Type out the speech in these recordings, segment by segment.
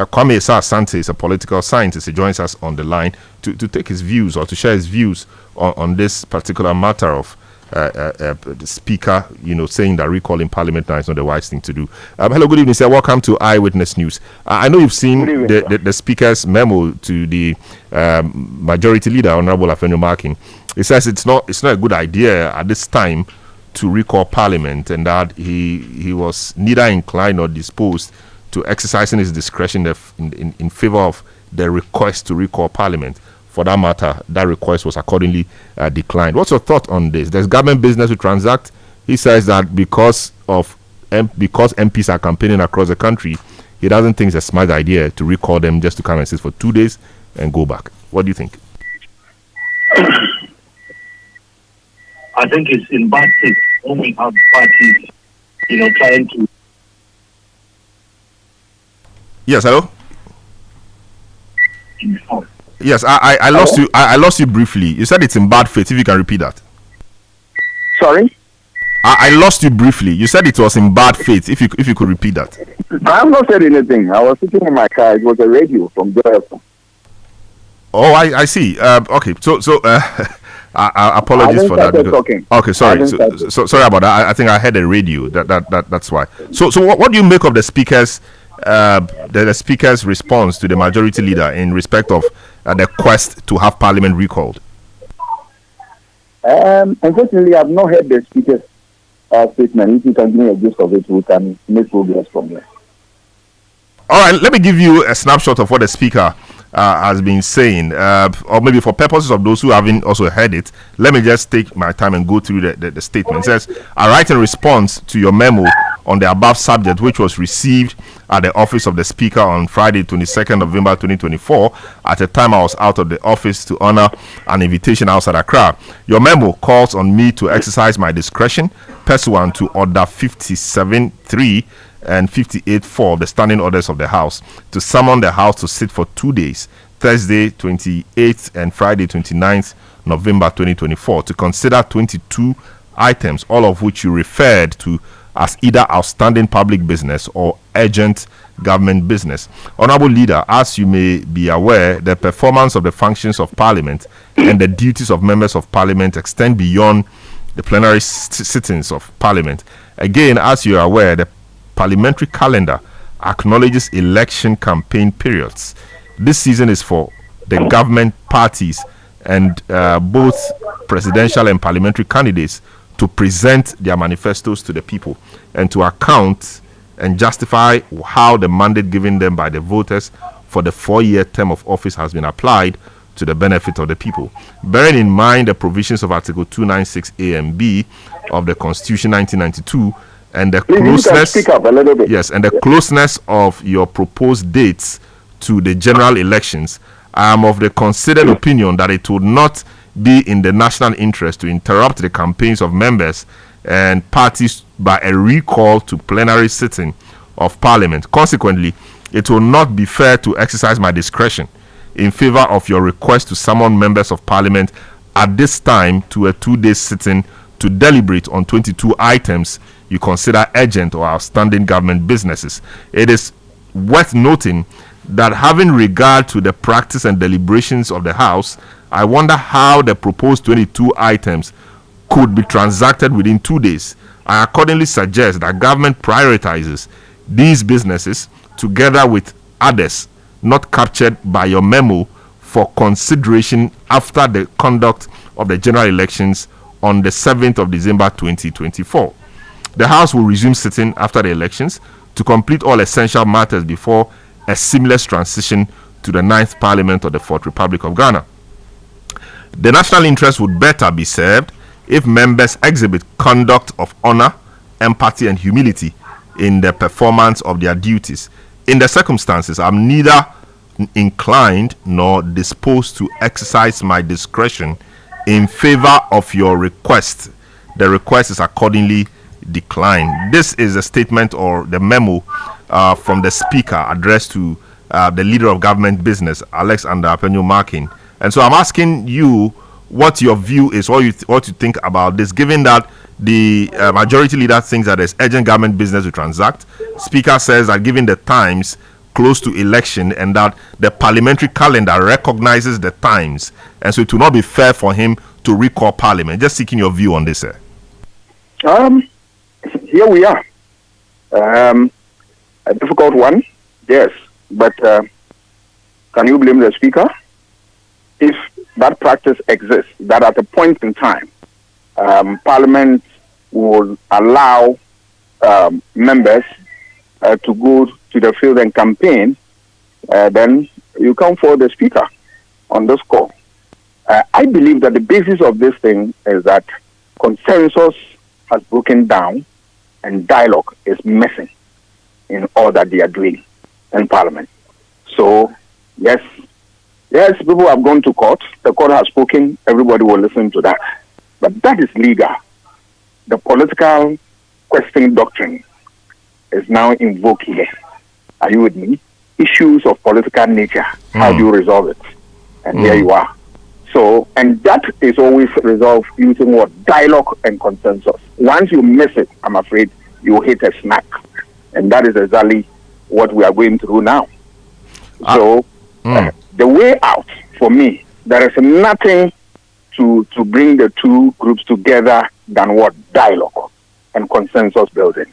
Kwame Asah-Asante is a political scientist. He joins us on the line to take his views or to share his views on this particular matter of the speaker, saying that recalling Parliament now is not the wise thing to do. Hello, good evening, sir. Welcome to Eyewitness News. I know you've seen the speaker's memo to the majority leader, Honorable Afenyo Markin. He says it's not a good idea at this time to recall Parliament, and that he was neither inclined nor disposed to exercising his discretion in favor of the request to recall Parliament. For that matter, that request was accordingly declined. What's your thought on this? There's government business to transact. He says that because MPs are campaigning across the country, he doesn't think it's a smart idea to recall them just to come and sit for 2 days and go back. What do you think? I think it's in bad taste when we have parties, trying to. Yes, hello. Yes, I lost you. I lost you briefly. You said it's in bad faith. If you can repeat that. Sorry. I lost you briefly. You said it was in bad faith. If you could repeat that. I have not said anything. I was sitting in my car. It was a radio from Joelson. Oh, I see. Okay, so apologies for that. Okay, sorry. So sorry about that. I think I heard a radio. That's why. So what do you make of the speaker's response to the majority leader in respect of the quest to have Parliament recalled? Unfortunately, I've not heard the speaker's statement. If you can give me a gist of it, we can make progress from there. All right, let me give you a snapshot of what the speaker has been saying, or maybe for purposes of those who haven't also heard it, let me just take my time and go through the statement. It says, I write in response to your memo on the above subject, which was received at the office of the Speaker on Friday, 22nd November 2024, at a time I was out of the office to honor an invitation outside Accra. Your memo calls on me to exercise my discretion pursuant to Order 57.3 and 58.4 of the Standing Orders of the House to summon the House to sit for 2 days, Thursday 28th and Friday 29th November 2024, to consider 22 items, all of which you referred to as either outstanding public business or urgent government business. Honorable Leader, as you may be aware, the performance of the functions of Parliament and the duties of members of Parliament extend beyond the plenary sittings of Parliament. Again, as you are aware, the parliamentary calendar acknowledges election campaign periods. This season is for the government parties and both presidential and parliamentary candidates to present their manifestos to the people and to account and justify how the mandate given them by the voters for the 4-year term of office has been applied to the benefit of the people. Bearing in mind the provisions of Article 296A and B of the Constitution 1992 and the closeness of your proposed dates to the general elections, I am of the considered opinion that it would not be in the national interest to interrupt the campaigns of members and parties by a recall to plenary sitting of Parliament. Consequently, it will not be fair to exercise my discretion in favor of your request to summon members of Parliament at this time to a 2-day sitting to deliberate on 22 items you consider urgent or outstanding government businesses. It is worth noting that, having regard to the practice and deliberations of the House, I wonder how the proposed 22 items could be transacted within 2 days. I accordingly suggest that government prioritizes these businesses together with others not captured by your memo for consideration after the conduct of the general elections on the 7th of December 2024. The House will resume sitting after the elections to complete all essential matters before a seamless transition to the 9th Parliament of the 4th Republic of Ghana. The national interest would better be served if members exhibit conduct of honor, empathy, and humility in the performance of their duties. In the circumstances, I'm neither inclined nor disposed to exercise my discretion in favor of your request. The request is accordingly declined. This is a statement or the memo from the Speaker addressed to the Leader of Government Business, Alexander Afenyo Markin. And so I'm asking you what your view is, what you think about this, given that the majority leader thinks that there's urgent government business to transact. Speaker says that given the times, close to election and that the parliamentary calendar recognizes the times, and so it will not be fair for him to recall parliament. Just seeking your view on this, sir. Here we are. A difficult one, yes, but can you blame the speaker? If that practice exists, that at a point in time, Parliament will allow members to go to the field and campaign, then you come for the speaker on this call. I believe that the basis of this thing is that consensus has broken down and dialogue is missing in all that they are doing in Parliament. So, yes, people have gone to court. The court has spoken. Everybody will listen to that. But that is legal. The political questioning doctrine is now invoked here. Are you with me? Issues of political nature. How do you resolve it? And here you are. So, and that is always resolved using what? Dialogue and consensus. Once you miss it, I'm afraid you hit a snack. And that is exactly what we are going through now. So, the way out, for me, there is nothing to bring the two groups together than what? Dialogue and consensus building.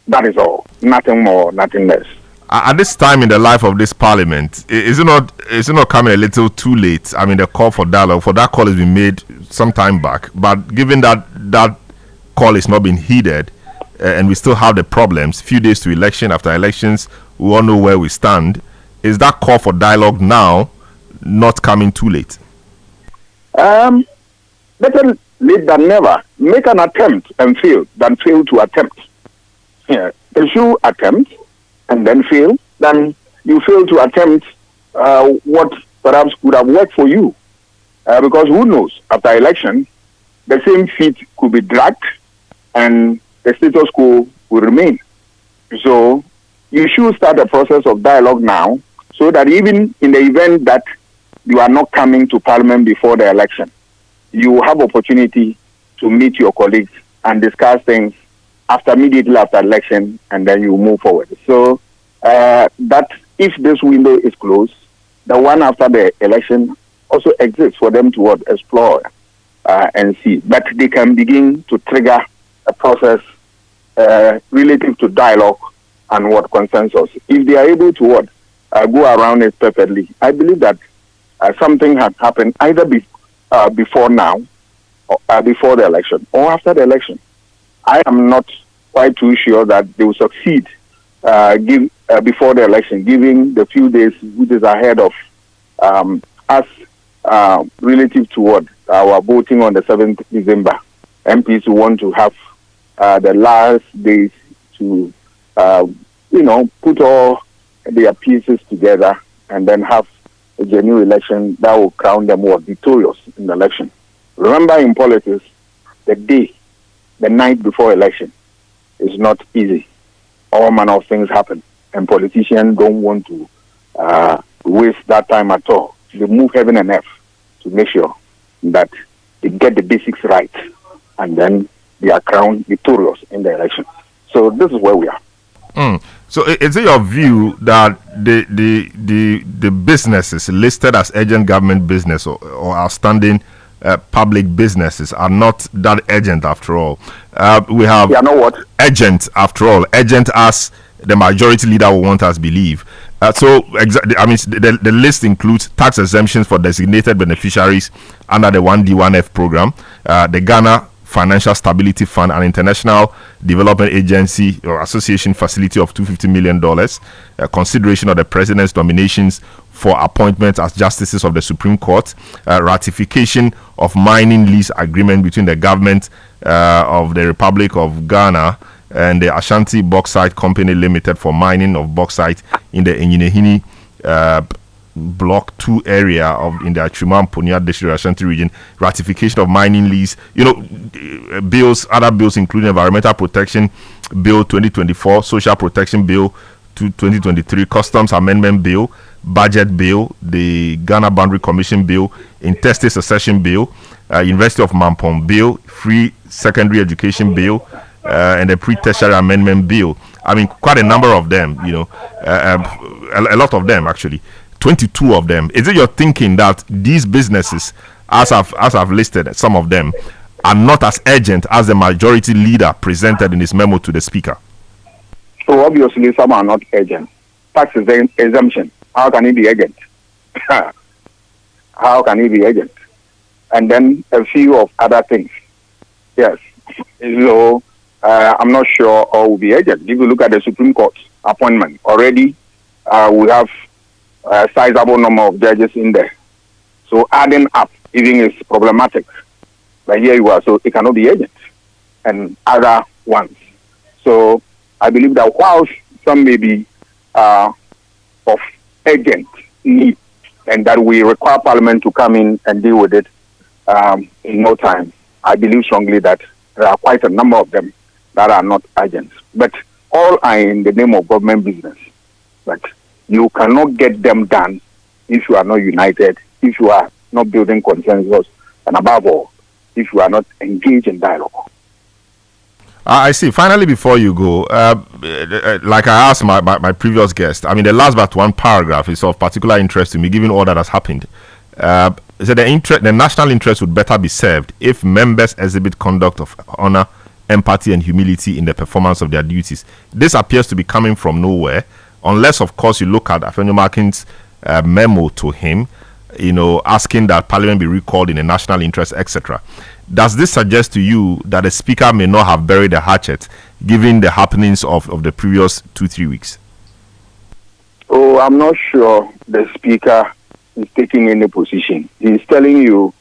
That is all. Nothing more, nothing less. At this time in the life of this parliament, is it not coming a little too late? I mean, the call for dialogue, for that call has been made some time back, but given that that call is not being heeded, and we still have the problems, few days to election, after elections, we all know where we stand. Is that call for dialogue now not coming too late? Better late than never. Make an attempt and fail than fail to attempt. Yeah. If you attempt and then fail, then you fail to attempt what perhaps could have worked for you. Because who knows, after election, the same feet could be dragged and the status quo will remain. So you should start a process of dialogue now, so that even in the event that you are not coming to Parliament before the election, you have opportunity to meet your colleagues and discuss things immediately after election, and then you move forward. So that if this window is closed, the one after the election also exists for them to explore and see. But they can begin to trigger a process relative to dialogue and consensus. If they are able to go around it perfectly, I believe that something has happened either before now, or before the election, or after the election. I am not quite too sure that they will succeed before the election, given the few days which is ahead of us relative to our voting on the 7th December. MPs who want to have the last days to, put all their pieces together and then have a genuine election that will crown them victorious in the election. Remember, in politics, the night before election is not easy. All manner of things happen, and politicians don't want to waste that time at all. They move heaven and earth to make sure that they get the basics right, and then they are crowned victorious in the election. So this is where we are. So is it your view that the businesses listed as urgent government business or outstanding public businesses are not that urgent after all? We have urgent after all, urgent as the majority leader will want us believe. The list includes tax exemptions for designated beneficiaries under the 1D1F program, the Ghana Financial Stability Fund, an international development agency or association facility of $250 million, consideration of the president's nominations for appointment as justices of the Supreme Court, ratification of mining lease agreement between the government of the Republic of Ghana and the Ashanti Bauxite Company Limited for mining of bauxite in the Enyinehini Block 2 area in the Achimam-Ponia District Ashanti region, ratification of mining lease, bills, other bills including Environmental Protection Bill 2024, Social Protection Bill 2023, Customs Amendment Bill, Budget Bill, the Ghana Boundary Commission Bill, Intestate Succession Bill, University of Mampong Bill, Free Secondary Education Bill, and the Pre-Tertiary Amendment Bill. I mean, quite a number of them, a lot of them actually, 22 of them. Is it your thinking that these businesses, as I've listed some of them, are not as urgent as the majority leader presented in his memo to the speaker? So obviously some are not urgent. Tax exemption, how can it be urgent? How can it be urgent? And then a few of other things. Yes. So I'm not sure all will be urgent. If you look at the Supreme Court appointment, already we have a sizable number of judges in there. So adding up even is problematic. But here you are, so it cannot be urgent. And other ones. So I believe that whilst some may be of urgent need, and that we require Parliament to come in and deal with it in no time, I believe strongly that there are quite a number of them that are not urgent. But all are in the name of government business. But you cannot get them done if you are not united, if you are not building consensus, and above all, if you are not engaged in dialogue. I see. Finally, before you go, like I asked my previous guest, I mean, the last but one paragraph is of particular interest to me, given all that has happened. So the national interest would better be served if members exhibit conduct of honor, empathy, and humility in the performance of their duties. This appears to be coming from nowhere, unless, of course, you look at Afenyo Makin's memo to him, asking that Parliament be recalled in the national interest, etc. Does this suggest to you that the Speaker may not have buried the hatchet, given the happenings of the previous 2-3 weeks? Oh, I'm not sure the Speaker is taking any position. He's telling you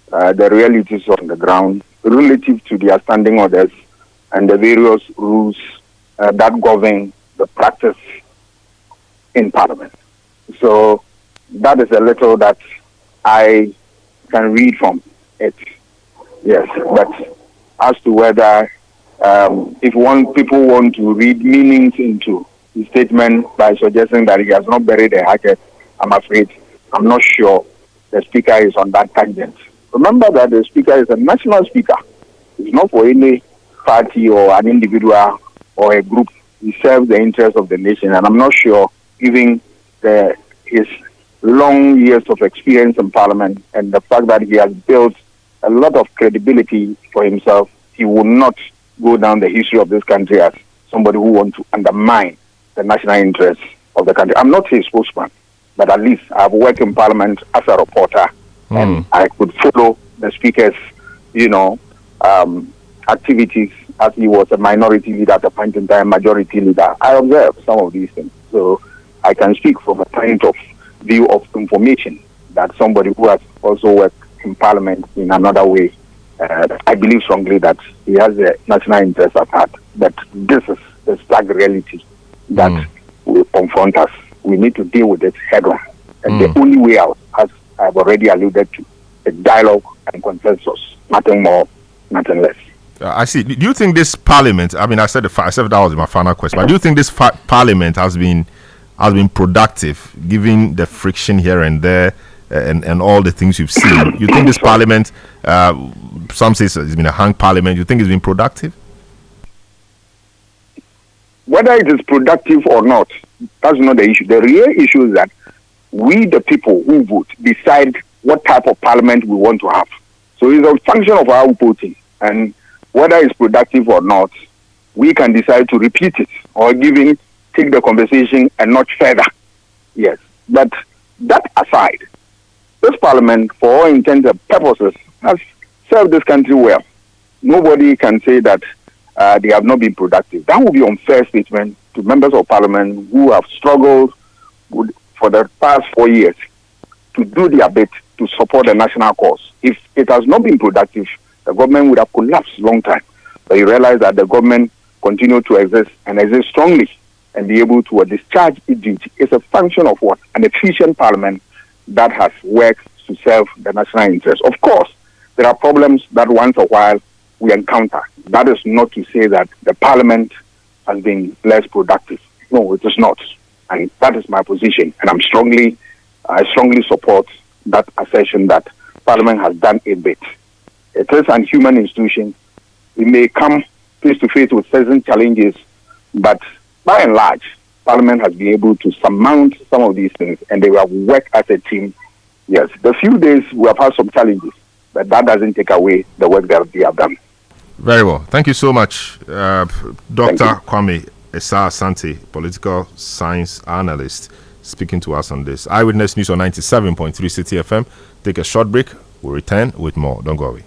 the realities on the ground relative to the standing orders and the various rules that govern the practice in Parliament. So that is a little that I can read from it. Yes, but as to whether if people want to read meanings into the statement by suggesting that he has not buried a hatchet, I'm afraid I'm not sure the Speaker is on that tangent. Remember that the Speaker is a national Speaker. It's not for any party or an individual or a group. He serves the interests of the nation, and I'm not sure, given his long years of experience in Parliament and the fact that he has built a lot of credibility for himself, he will not go down the history of this country as somebody who wants to undermine the national interests of the country. I'm not his spokesman, but at least I've worked in Parliament as a reporter, and I could follow the Speaker's, activities as he was a minority leader at a point in time, majority leader. I observed some of these things, so I can speak from a point of view of information that somebody who has also worked in Parliament in another way. I believe strongly that he has the national interest at heart. But this is the stark reality that will confront us. We need to deal with it head on. And the only way out, as I've already alluded to, is dialogue and consensus. Nothing more, nothing less. I see. Do you think this Parliament, I mean, I said that was my final question, but do you think this Parliament has been productive, given the friction here and there, and all the things you've seen? You think this Parliament, some say it's been a hung Parliament, you think it's been productive? Whether it is productive or not, that's not the issue. The real issue is that we, the people who vote, decide what type of Parliament we want to have. So it's a function of our voting. And whether it's productive or not, we can decide to repeat it or take the conversation and not further. Yes. But that aside, this Parliament, for all intents and purposes, has served this country well. Nobody can say that they have not been productive. That would be an unfair statement to members of Parliament who have struggled for the past 4 years to do their bit to support the national cause. If it has not been productive, the government would have collapsed long time. But you realize that the government continued to exist and exist strongly and be able to discharge its duty. It's a function of what? An efficient Parliament that has worked to serve the national interest. Of course, there are problems that once a while we encounter. That is not to say that the Parliament has been less productive. No, it is not. And that is my position. And I strongly support that assertion that Parliament has done a bit. It is an human institution. We may come face to face with certain challenges, but by and large, Parliament has been able to surmount some of these things, and they have worked as a team. Yes, the few days we have had some challenges, but that doesn't take away the work that they have done. Very well. Thank you so much, Dr. Kwame Asah-Asante, political science analyst, speaking to us on this. Eyewitness News on 97.3 Citi FM. Take a short break. We'll return with more. Don't go away.